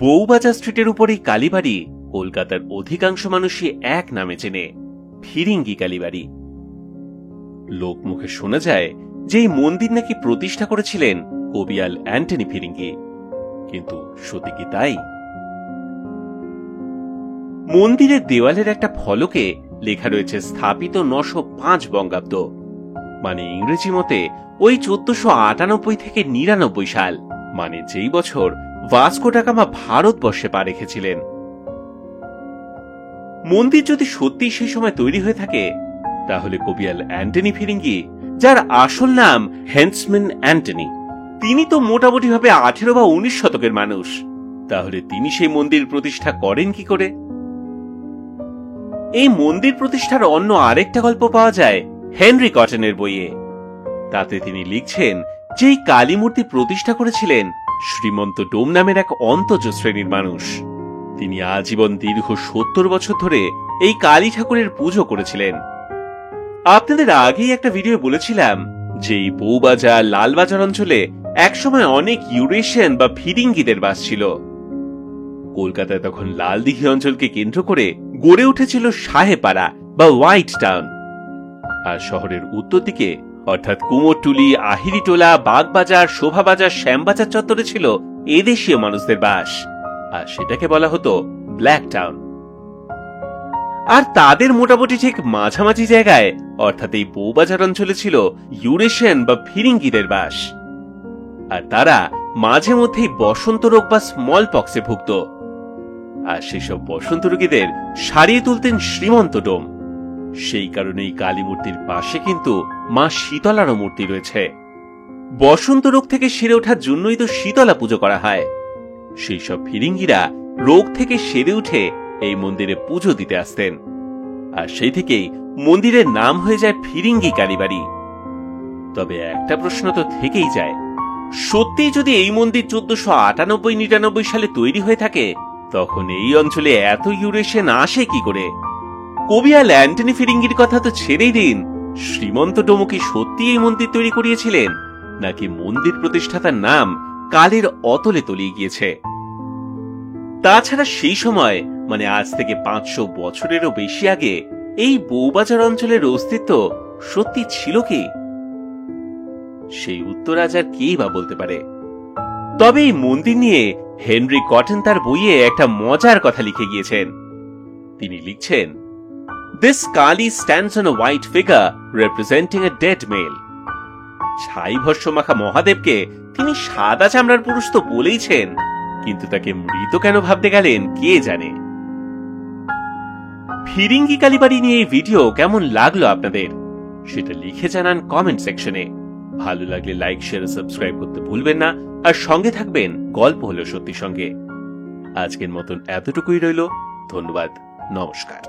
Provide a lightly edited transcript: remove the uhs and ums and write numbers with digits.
বউবাজার স্ট্রিটের উপর এই কালীবাড়ি কলকাতার অধিকাংশ মানুষই এক নামে চেনে, ফিরিঙ্গি কালীবাড়ি। লোকমুখে শোনা যায় যে এই মন্দির নাকি প্রতিষ্ঠা করেছিলেন কবিয়াল অ্যান্টনি ফিরিঙ্গি, কিন্তু সত্যি কি তাই? মন্দিরের দেওয়ালের একটা ফলকে লেখা রয়েছে স্থাপিত 905 বঙ্গাব্দ, মানে ইংরেজি মতে ওই 1498 থেকে 99 সাল, মানে যেই বছর ভাস্কো ডা গামা ভারতবর্ষে পা রেখেছিলেন। মন্দির যদি সত্যিই সেই সময় তৈরি হয়ে থাকে, তাহলে কবিয়াল অ্যান্টনি ফিরিঙ্গি, যার আসল নাম হেন্সম্যান অ্যান্টনি, তিনি তো মোটামুটি ভাবে 18 বা 19 শতকের মানুষ। তাহলে তিনি সেই মন্দির প্রতিষ্ঠা করেন কি করে? এই মন্দির প্রতিষ্ঠার অন্য আরেকটা গল্প পাওয়া যায় হেনরি কটনের বইয়ে। তাতে তিনি লিখছেন যে এই কালী মূর্তি প্রতিষ্ঠা করেছিলেন শ্রীমন্ত ডোম নামের এক অন্তজ শ্রেণীর মানুষ। তিনি আজীবন দীর্ঘ 70 বছর ধরে এই কালী ঠাকুরের পুজো করেছিলেন। আপনাদের আগেই একটা ভিডিও বলেছিলাম যে এই বউবাজার, লালবাজার অঞ্চলে একসময় অনেক ইউরেশিয়ান বা ফিরিঙ্গিদের বাস ছিল। কলকাতায় তখন লালদিঘি অঞ্চলকে কেন্দ্র করে গড়ে উঠেছিল সাহেপাড়া বা হোয়াইট টাউন, আর শহরের উত্তর দিকে অর্থাৎ কুমোরটুলি, আহিরিটোলা, বাগবাজার, শোভাবাজার, শ্যামবাজার চত্বরে ছিল এদেশীয় মানুষদের বাস, আর সেটাকে বলা হতো ব্ল্যাক টাউন। আর তাদের মোটামুটি ঠিক মাঝামাঝি জায়গায় অর্থাৎ এই বউবাজার অঞ্চলে ছিল ইউরেশিয়ান বা ফিরিঙ্গিদের বাস, আর তারা মাঝে মধ্যেই বসন্ত রোগ বা স্মল পক্সে ভুগত। আর সেসব বসন্ত রোগীদের সারিয়ে তুলতেন শ্রীমন্ত ডোম। সেই কারণেই কালী মূর্তির পাশে কিন্তু মা শীতলারও মূর্তি রয়েছে। বসন্ত রোগ থেকে সেরে ওঠার জন্যই তো শীতলা পুজো করা হয়। সেই সব ফিরিঙ্গিরা রোগ থেকে সেরে উঠে এই মন্দিরে পুজো দিতে আসতেন, আর সেই থেকেই মন্দিরের নাম হয়ে যায় ফিরিঙ্গি কালীবাড়ি। তবে একটা প্রশ্ন তো থেকেই যায়, সত্যিই যদি এই মন্দির 1498-99 সালে তৈরি হয়ে থাকে, তখন এই অঞ্চলে এত ইউরেশিয়ান আসে কি করে? কবিয়াল অ্যান্টনি ফিরিঙ্গির কথা তো ছেড়েই দিন, শ্রীমন্ত ডোমো কি সত্যি এই মন্দির তৈরি করিয়েছিলেন, নাকি মন্দির প্রতিষ্ঠাতার নাম কালের অতলে তলিয়ে গিয়েছে? তাছাড়া সেই সময়, মানে আজ থেকে 500 বছরেরও বেশি আগে, এই বউবাজার অঞ্চলের অস্তিত্ব সত্যি ছিল কি? সেই উত্তর আজ আর কেই বা বলতে পারে। তবে এই মন্দির নিয়ে হেনরি কটন তার বইয়ে একটা মজার কথা লিখে গিয়েছেন। তিনি লিখছেন, This Kali stands on a white figure representing a dead male. ছাই ভস্য মাখা মহাদেবকে তিনি সাদা চামড়ার পুরুষ তো বলেইছেন, কিন্তু তাকে মৃত কেন ভাবতে গেলেন কে জানে। ফিরিঙ্গি কালীবাড়ি নিয়ে এই ভিডিও কেমন লাগলো আপনাদের, সেটা লিখে জানান কমেন্ট সেকশনে। ভালো লাগলে লাইক, শেয়ার ও সাবস্ক্রাইব করতে ভুলবেন না, আর সঙ্গে থাকবেন গল্প হলো সত্যি সঙ্গে। আজকের মতন এতটুকুই রইল। ধন্যবাদ, নমস্কার।